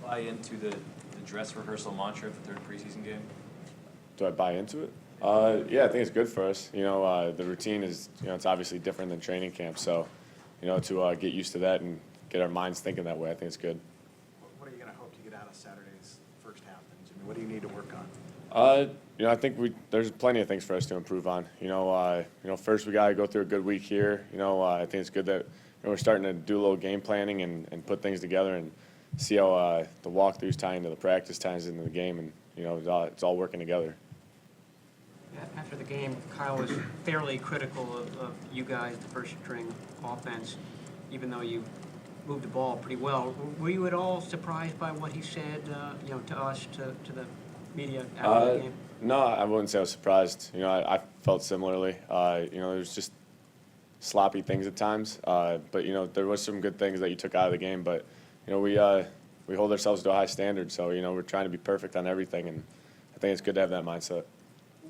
buy into the dress rehearsal mantra of the third preseason game? Do I buy into it? Yeah, I think it's good for us. The routine is, it's obviously different than training camp. So, to get used to that and get our minds thinking that way, I think it's good. What are you going to hope to get out of Saturday's first half? Jimmy, what do you need to work on? I think there's plenty of things for us to improve on. First we got to go through a good week here. I think it's good that we're starting to do a little game planning and put things together and see how the walkthroughs tie into the practice, ties into the game, and it's all working together. After the game, Kyle was fairly critical of you guys, the first string offense, even though you moved the ball pretty well. Were you at all surprised by what he said, to us, to the media after the game? No, I wouldn't say I was surprised. I felt similarly. There's just sloppy things at times, but there was some good things that you took out of the game. But we hold ourselves to a high standard, so we're trying to be perfect on everything, and I think it's good to have that mindset.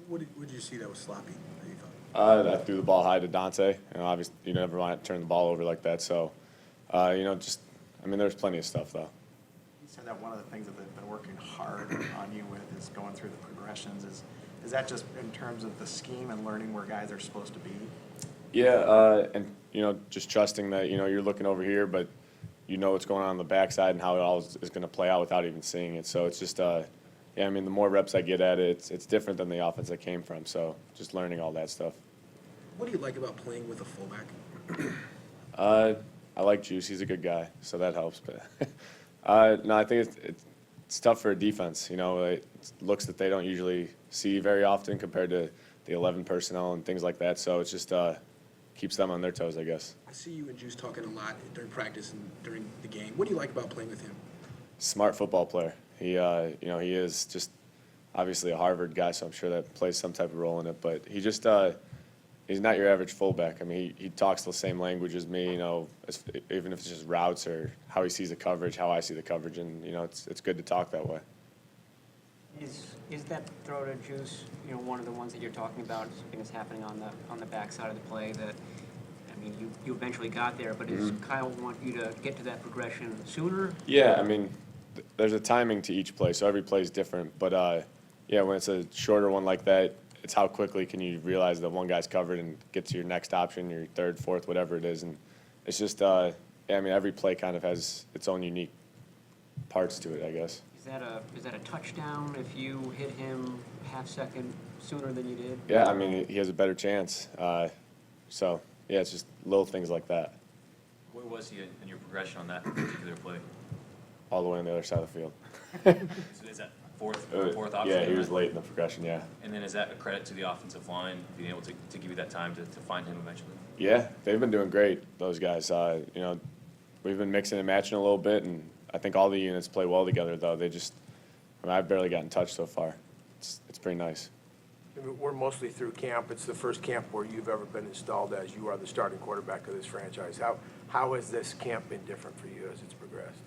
What did you see that was sloppy that you thought? I threw the ball high to Dante. Obviously, you never want to turn the ball over like that. So, there's plenty of stuff, though. You said that one of the things that they've been working hard on you with is going through the progressions. Is that just in terms of the scheme and learning where guys are supposed to be? Yeah, and, just trusting that, you're looking over here, but you know what's going on the backside and how it all is going to play out without even seeing it. So it's just, the more reps I get at it, it's different than the offense I came from. So just learning all that stuff. What do you like about playing with a fullback? I like Juice. He's a good guy, so that helps. But no, I think it's tough for a defense. It's looks that they don't usually see very often compared to the 11 personnel and things like that. So it's just keeps them on their toes, I guess. I see you and Juice talking a lot during practice and during the game. What do you like about playing with him? Smart football player. He is just obviously a Harvard guy, so I'm sure that plays some type of role in it. But he just he's not your average fullback. He talks the same language as me. Even if it's just routes or how he sees the coverage, how I see the coverage, and it's good to talk that way. Is that throw to Juice, one of the ones that you're talking about, something that's happening on the backside of the play that, you eventually got there, but does Kyle want you to get to that progression sooner? Yeah, there's a timing to each play, so every play is different. But when it's a shorter one like that, it's how quickly can you realize that one guy's covered and get to your next option, your third, fourth, whatever it is. And it's just, every play kind of has its own unique parts to it, I guess. Is that a touchdown if you hit him a half second sooner than you did? Yeah, he has a better chance. It's just little things like that. Where was he in your progression on that particular play? All the way on the other side of the field. So is that fourth option? Yeah, he was late in the progression, yeah. And then is that a credit to the offensive line being able to give you that time to find him eventually? Yeah, they've been doing great, those guys. We've been mixing and matching a little bit, and I think all the units play well together, though. I've barely gotten touched so far. It's pretty nice. We're mostly through camp. It's the first camp where you've ever been installed as you are the starting quarterback of this franchise. How has this camp been different for you as it's progressed?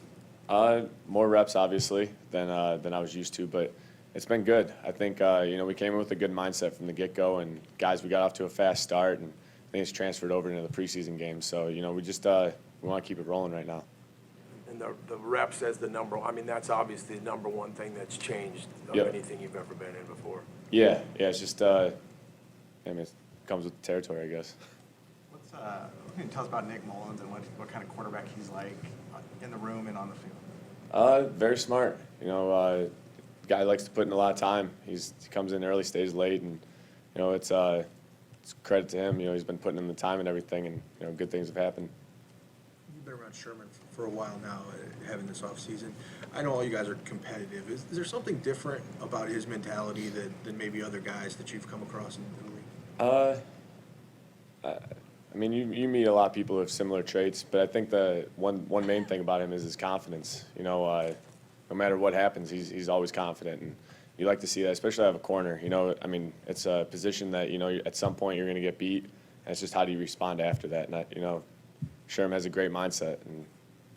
More reps, obviously, than I was used to, but it's been good. I think, we came in with a good mindset from the get-go, and guys, we got off to a fast start, and I think it's transferred over into the preseason games. So, we just we want to keep it rolling right now. And the reps as the number, that's obviously the number one thing that's changed of anything you've ever been in before. Yeah, it's just, it comes with the territory, I guess. What can you tell us about Nick Mullins and what kind of quarterback he's like in the room and on the field? Very smart. Guy likes to put in a lot of time. He comes in early, stays late, and it's credit to him. He's been putting in the time and everything, and good things have happened. You've been around Sherman for a while now, having this offseason. I know all you guys are competitive. Is there something different about his mentality than maybe other guys that you've come across in the league? You meet a lot of people who have similar traits, but I think the one main thing about him is his confidence. No matter what happens, he's always confident, and you like to see that, especially out of a corner. It's a position that at some point you're going to get beat, and it's just how do you respond after that. And Sherman has a great mindset and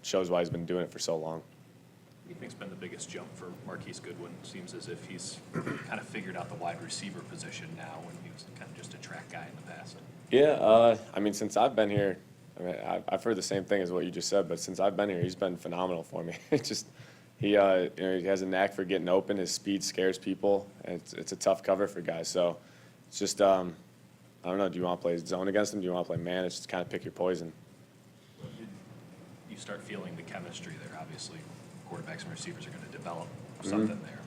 shows why he's been doing it for so long. What do you think's been the biggest jump for Marquise Goodwin? Seems as if he's kind of figured out the wide receiver position now, when he was kind of just a track guy in the past. Yeah, since I've been here, I've heard the same thing as what you just said, but since I've been here, he's been phenomenal for me. It's just, he has a knack for getting open. His speed scares people, and it's a tough cover for guys. So it's just, I don't know, do you want to play zone against him? Do you want to play man? It's just kind of pick your poison. You start feeling the chemistry there. Obviously, quarterbacks and receivers are going to develop something there.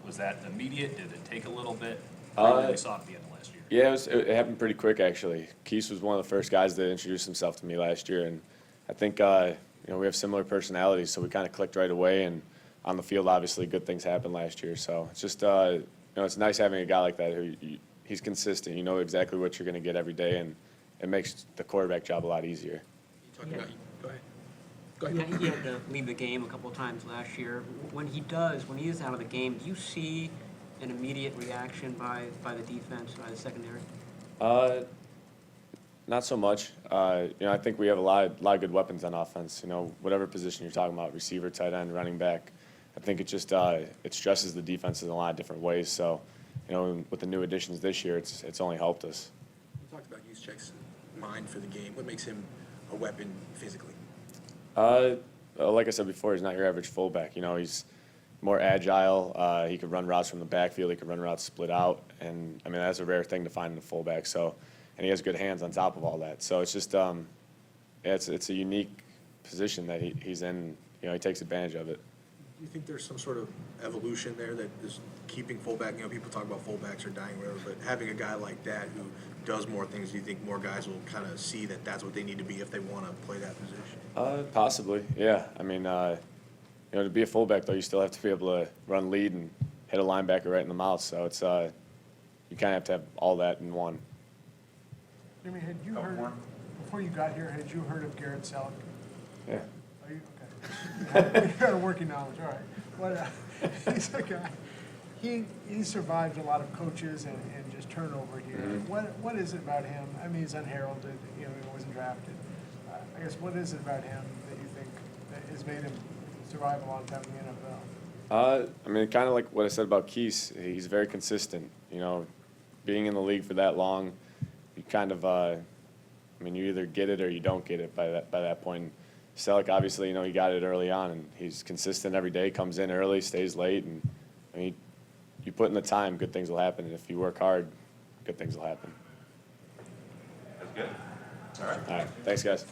Was that immediate? Did it take a little bit? We saw it at the end of last year. Yeah, it happened pretty quick, actually. Keese was one of the first guys that introduced himself to me last year, and I think we have similar personalities, so we kind of clicked right away. And on the field, obviously, good things happened last year. So it's just it's nice having a guy like that who he's consistent. You know exactly what you're going to get every day, and it makes the quarterback job a lot easier. You talking about, go ahead. Go ahead. Yeah, he had to leave the game a couple of times last year. When he is out of the game, do you see an immediate reaction by the defense, by the secondary? Not so much. I think we have a lot of good weapons on offense. Whatever position you're talking about, receiver, tight end, running back. I think it just it stresses the defense in a lot of different ways. So, with the new additions this year, it's only helped us. You talked about Juszczyk's mind for the game. What makes him a weapon physically? Like I said before, he's not your average fullback. He's more agile. He could run routes from the backfield. He could run routes split out, and that's a rare thing to find in a fullback. So, and he has good hands on top of all that. So it's just it's a unique position that he's in. He takes advantage of it. Do you think there's some sort of evolution there that is keeping fullback? People talk about fullbacks are dying, whatever, but having a guy like that who does more things, do you think more guys will kind of see that that's what they need to be if they want to play that position? Possibly, yeah. To be a fullback, though, you still have to be able to run lead and hit a linebacker right in the mouth. So it's you kind of have to have all that in one. Jimmy, had you heard, before you got here, had you heard of Garrett Selleck? Yeah. Are you, okay. You got a working knowledge, all right. He's a guy, he survived a lot of coaches and just turnover here. Mm-hmm. What is it about him? He's unheralded, he wasn't drafted. I guess, what is it about him that you think that has made him survive a long time in the NFL? Kind of like what I said about Keese. He's very consistent. Being in the league for that long, you kind of, you either get it or you don't get it by that point. Selleck, obviously, he got it early on, and he's consistent every day, comes in early, stays late, and you put in the time, good things will happen. And if you work hard, good things will happen. That's good. All right. All right. Thanks, guys.